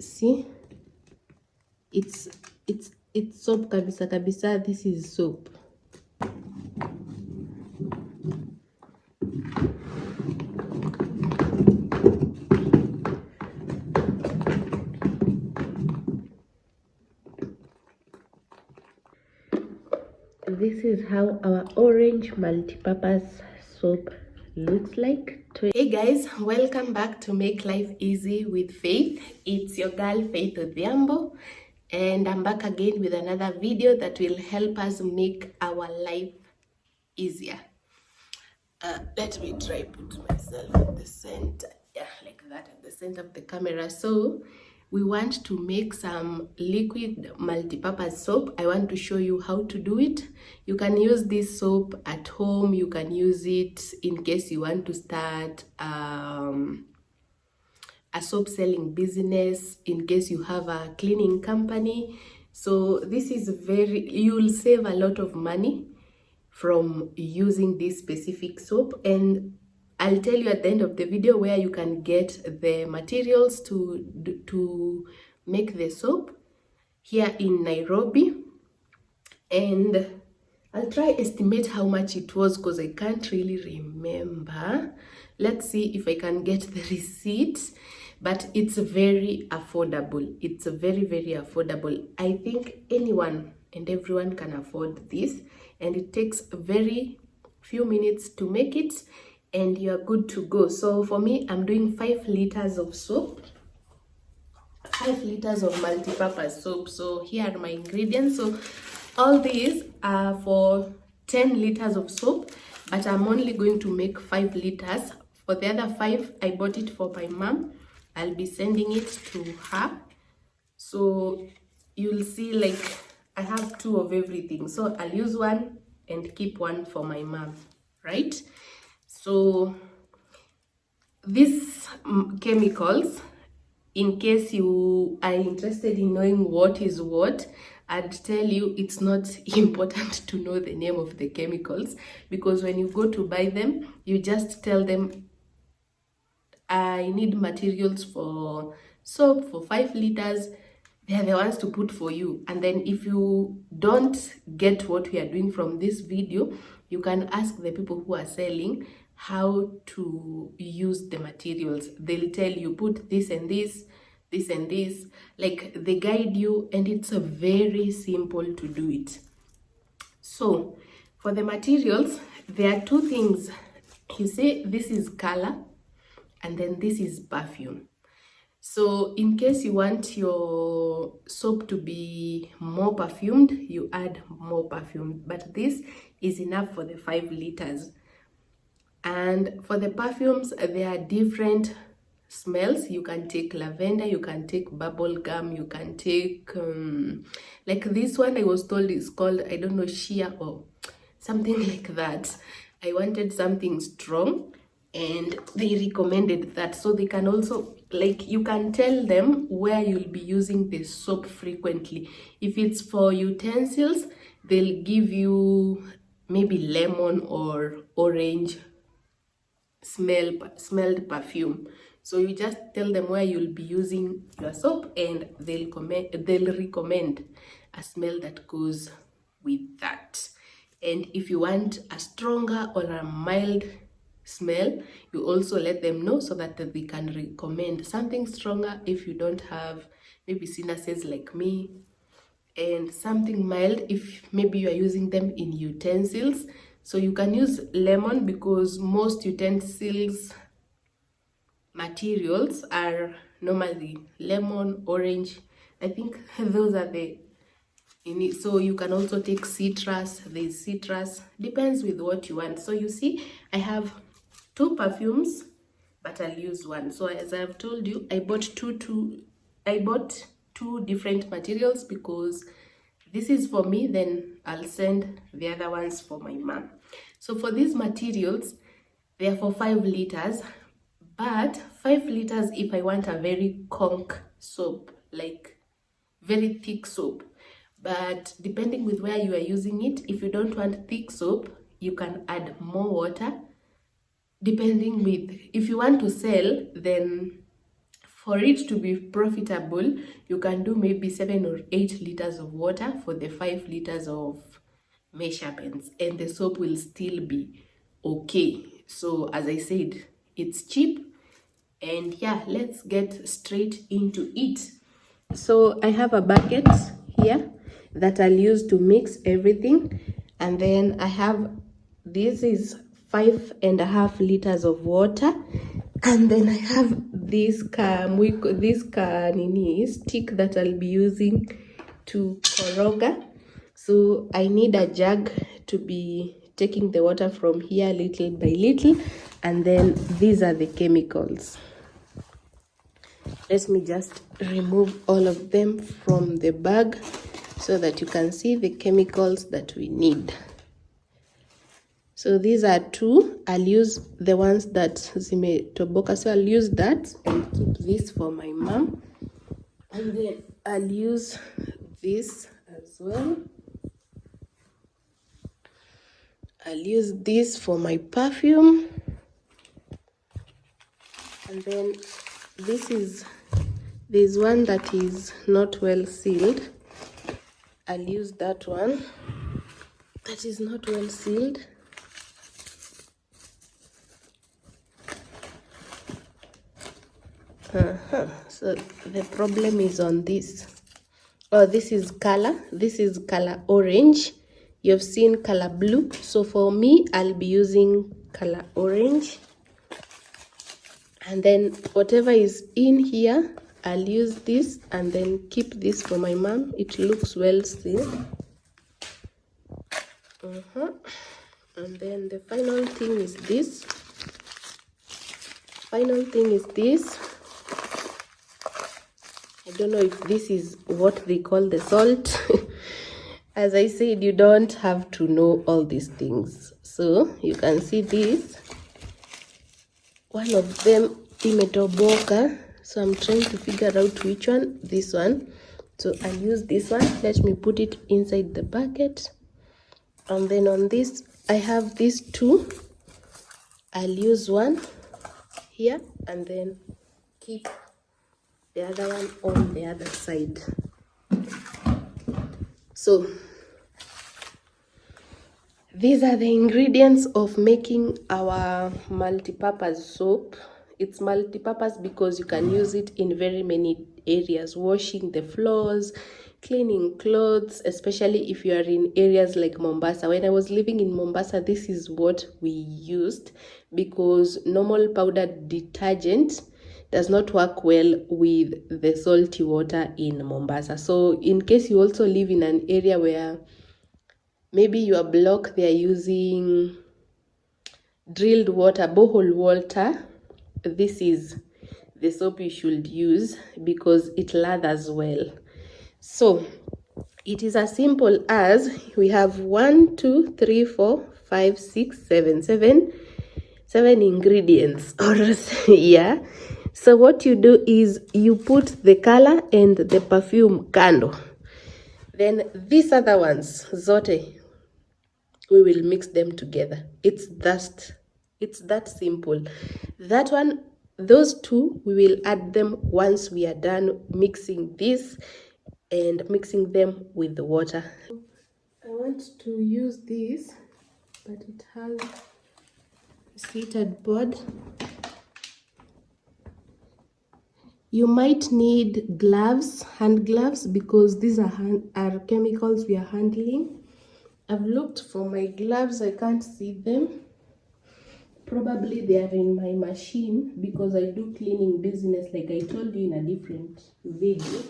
see, it's soap kabisa kabisa. This is soap. This is how our orange multipurpose soap looks like. Hey guys, welcome back to Make Life Easy with Faith. It's your girl Faith Odhiambo, and I'm back again with another video that will help us make our life easier. Let me try put myself at the center. Yeah, like that, at the center of the camera. So we want to make some liquid multipurpose soap. I want to show you how to do it. You can use this soap at home. You can use it in case you want to start a soap selling business, in case you have a cleaning company. So this is you'll save a lot of money from using this specific soap, and I'll tell you at the end of the video where you can get the materials to make the soap here in Nairobi. And I'll try estimate how much it was because I can't really remember. Let's see if I can get the receipt, but it's very affordable. It's very, very affordable. I think anyone and everyone can afford this, and it takes very few minutes to make it and you're good to go. So for me, I'm doing 5 liters of soap, 5 liters of multi-purpose soap. So here are my ingredients. So all these are for 10 liters of soap, but I'm only going to make 5 liters. For the other 5, I bought it for my mom. I'll be sending it to her. So you'll see, like, I have 2 of everything. So I'll use one and keep one for my mom, right? So these chemicals, in case you are interested in knowing what is what, I'd tell you it's not important to know the name of the chemicals, because when you go to buy them, you just tell them, I need materials for soap for 5 liters. They are the ones to put for you. And then if you don't get what we are doing from this video, you can ask the people who are selling how to use the materials. They'll tell you, put this and this, this and this. Like, they guide you, and it's a very simple to do it. So for the materials, there are 2 things. You see, this is color, and then this is perfume. So in case you want your soap to be more perfumed, you add more perfume. But this is enough for the 5 liters. And for the perfumes, there are different smells. You can take lavender, you can take bubble gum, you can take, like this one I was told is called, I don't know, shea or something like that. I wanted something strong, and they recommended that. So they can also, like, you can tell them where you'll be using the soap frequently. If it's for utensils, they'll give you maybe lemon or orange smelled perfume. So you just tell them where you'll be using your soap, and they'll recommend a smell that goes with that. And if you want a stronger or a mild smell, you also let them know so that they can recommend something stronger if you don't have maybe sinuses like me, and something mild if maybe you are using them in utensils. So you can use lemon, because most utensils materials are normally lemon, orange. I think those are the in it. So you can also take citrus. There's citrus, depends with what you want. So you see, I have 2 perfumes, but I'll use one. So as I've told you, I bought two different materials, because this is for me, then I'll send the other ones for my mom. So for these materials, they are for 5 liters, but 5 liters if I want a very conk soap, like very thick soap. But depending with where you are using it, if you don't want thick soap, you can add more water. Depending with, if you want to sell, then For it to be profitable, you can do maybe 7 or 8 liters of water for the 5 liters of measurements, and the soap will still be okay. So as I said, it's cheap. And yeah, let's get straight into it. So I have a bucket here that I'll use to mix everything, and then I have, this is 5.5 liters of water, and then I have this stick that I'll be using to koroga. So I need a jug to be taking the water from here little by little, and then these are the chemicals. Let me just remove all of them from the bag so that you can see the chemicals that we need. So these are 2. I'll use the ones that zimetoboka, so I'll use that and keep this for my mom. And then I'll use this as well. I'll use this for my perfume. And then there's one that is not well sealed. I'll use that one that is not well sealed. So the problem is on this. Oh, this is color orange. You've seen color blue, so for me I'll be using color orange. And then whatever is in here, I'll use this and then keep this for my mom. It looks well sealed. And then the final thing is this. I don't know if this is what they call the salt. As I said, you don't have to know all these things. So you can see this. One of them imetoboka. So I'm trying to figure out which one. This one. So I'll use this one. Let me put it inside the bucket. And then on this, I have these 2. I'll use one here and then keep the other one on the other side. So these are the ingredients of making our multi-purpose soap. It's multi-purpose because you can use it in very many areas: washing the floors, cleaning clothes, especially if you are in areas like Mombasa. When I was living in Mombasa, this is what we used, because normal powdered detergent does not work well with the salty water in Mombasa. So in case you also live in an area where maybe your block they are using drilled water, borehole water, this is the soap you should use because it lathers well. So it is as simple as we have 1, 2, 3, 4, 5, 6, 7 ingredients. Or yeah. So what you do is you put the color and the perfume kando. Then these other ones, zote, we will mix them together. It's that simple. That one, those 2, we will add them once we are done mixing this and mixing them with the water. I want to use this, but it has a slitted board. You might need gloves, hand gloves, because these are chemicals we are handling. I've looked for my gloves, I can't see them. Probably they are in my machine because I do cleaning business, like I told you in a different video.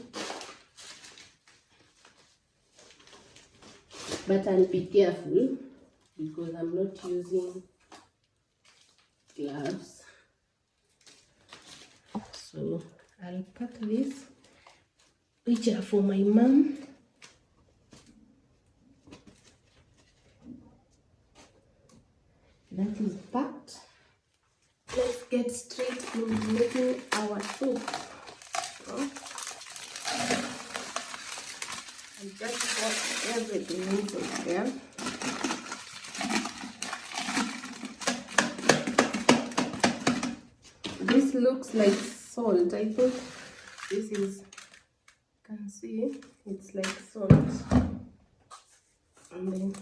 But I'll be careful because I'm not using gloves. So I'll pack this, which are for my mom. That is packed. Let's get straight into making our soup. I just got everything into there. This looks like salt. I think this is, you can see it's like salt. And then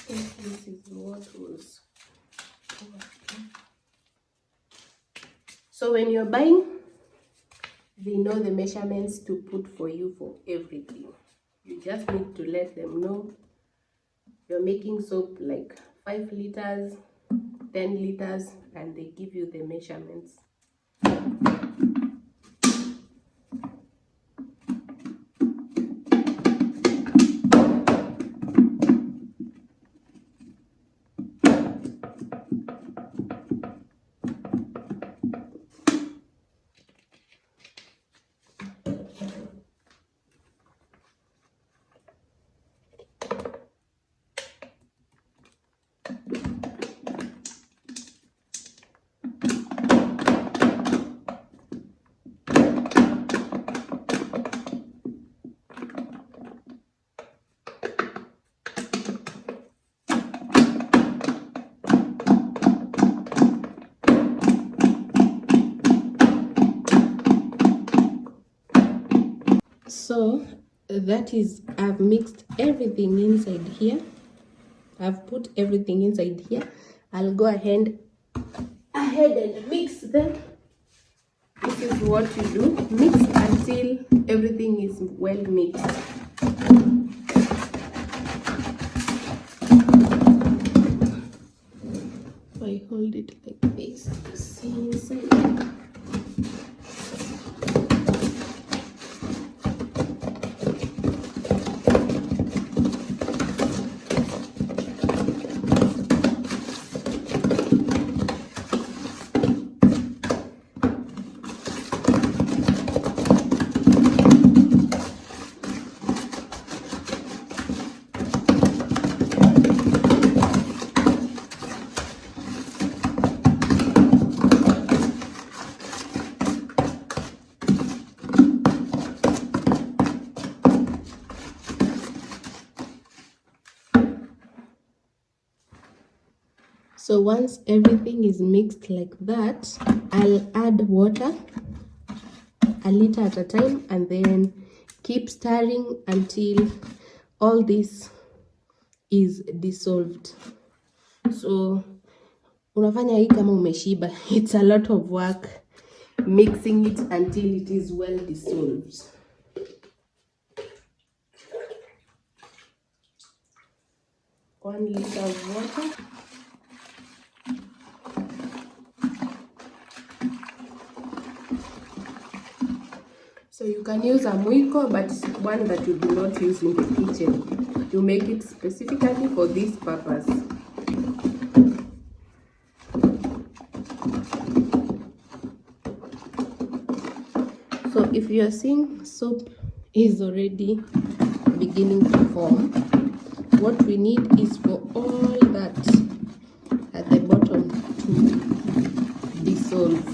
this is what was. So when you're buying, they know the measurements to put for you for everything. You just need to let them know you're making soap like 5 liters, 10 liters, and they give you the measurements. So that is, I've mixed everything inside here. I've put everything inside here. I'll go ahead and mix them. This is what you do. Mix until everything is well mixed. So I hold it like this to see inside. So once everything is mixed like that, I'll add water, a liter at a time, and then keep stirring until all this is dissolved. So unafanya hii kama umeshiba. It's a lot of work mixing it until it is well dissolved. One liter of water. So you can use a mwiko, but one that you do not use in the kitchen. You make it specifically for this purpose. So if you are seeing soap is already beginning to form, what we need is for all that at the bottom to dissolve.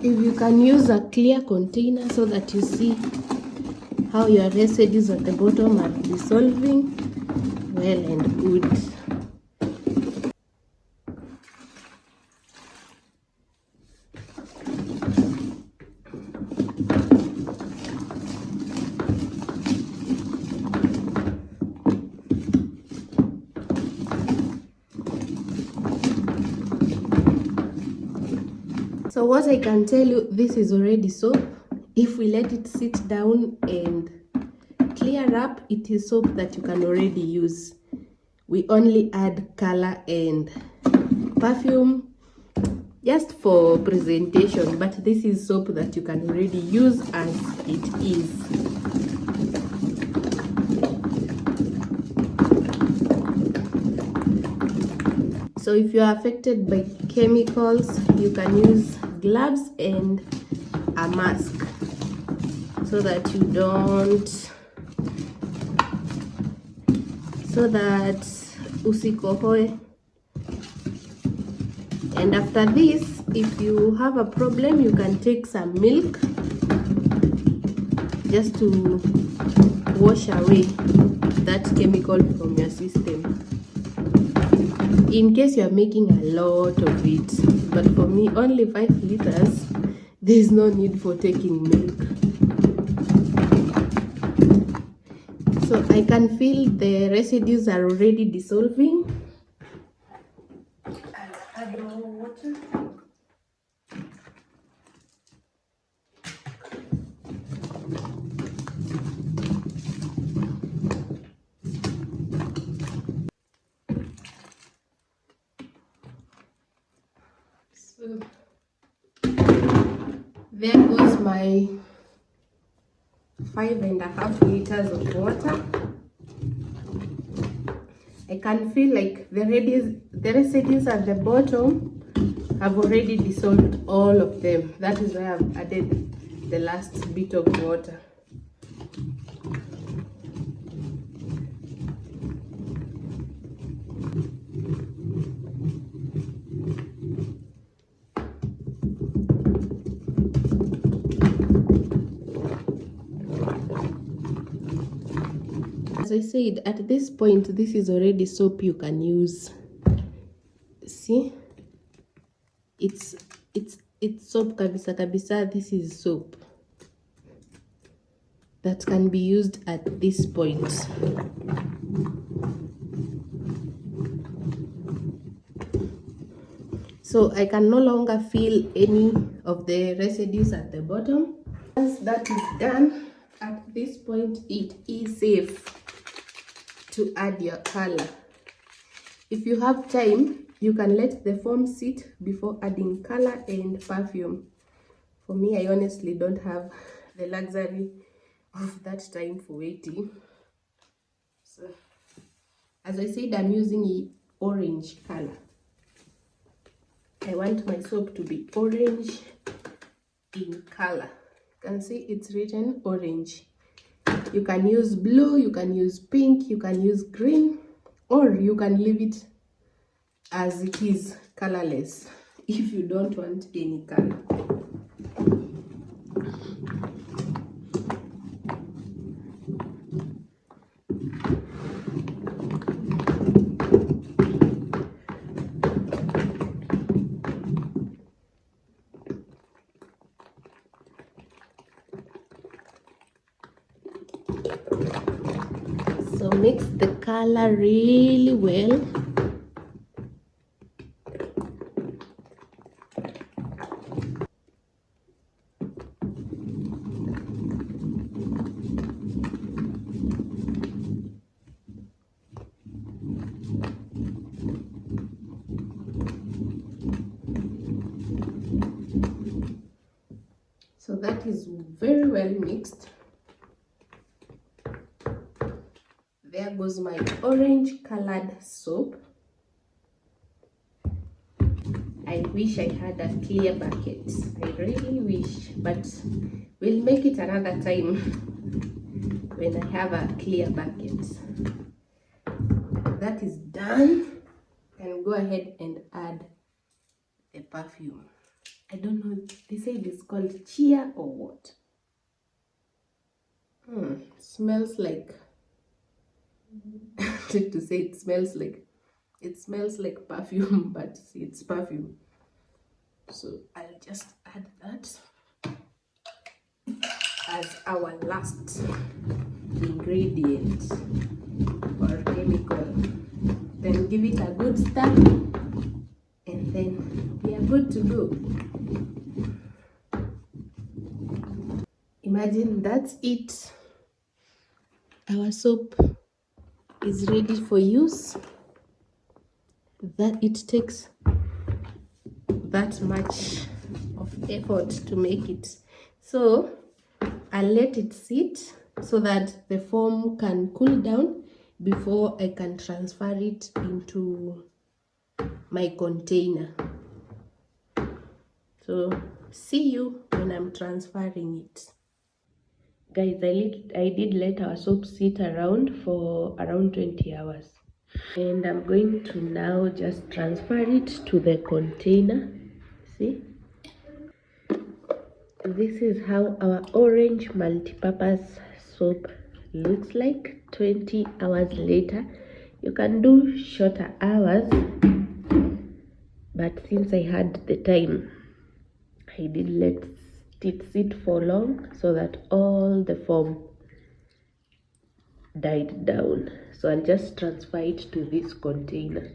If you can use a clear container so that you see how your residues at the bottom are dissolving, well and good. So what I can tell you, this is already soap. If we let it sit down and clear up, it is soap that you can already use. We only add color and perfume just for presentation, but this is soap that you can already use as it is. So if you are affected by chemicals, you can use gloves and a mask so that you don't so that usikohoe. And after this, if you have a problem, you can take some milk just to wash away that chemical from your system, in case you are making a lot of it. But for me, only 5 liters, there is no need for taking milk. So I can feel the residues are already dissolving. I'll add more water. So there goes my 5.5 liters of water. I can feel like the residues at the bottom have already dissolved all of them. That is why I've added the last bit of water. As I said, at this point, this is already soap you can use. See, it's soap kabisa kabisa. This is soap that can be used at this point. So I can no longer feel any of the residues at the bottom. Once that is done, at this point it is safe to add your color. If you have time, you can let the foam sit before adding color and perfume. For me, I honestly don't have the luxury of that time for waiting. So, as I said, I'm using orange color. I want my soap to be orange in color. You can see it's written orange. You can use blue, you can use pink, you can use green, or you can leave it as it is, colorless, if you don't want any color. So mix the color really well. So that is very well mixed. There goes my orange colored soap. I wish I had a clear bucket. I really wish, but we'll make it another time when I have a clear bucket. That is done. And go ahead and add the perfume. I don't know, they say it is called chia or what. Smells like to say it smells like perfume, but it's perfume. So I'll just add that as our last ingredient or chemical. Then give it a good stir, and then we are good to go. Imagine that's it. Our soap is ready for use. That it takes that much of effort to make it. So I'll let it sit so that the foam can cool down before I can transfer it into my container. So see you when I'm transferring it. Guys, I did let our soap sit around for around 20 hours. And I'm going to now just transfer it to the container. See? This is how our orange multipurpose soap looks like 20 hours later. You can do shorter hours, but since I had the time, I did let it sit for long so that all the foam died down. So I'll just transfer it to this container.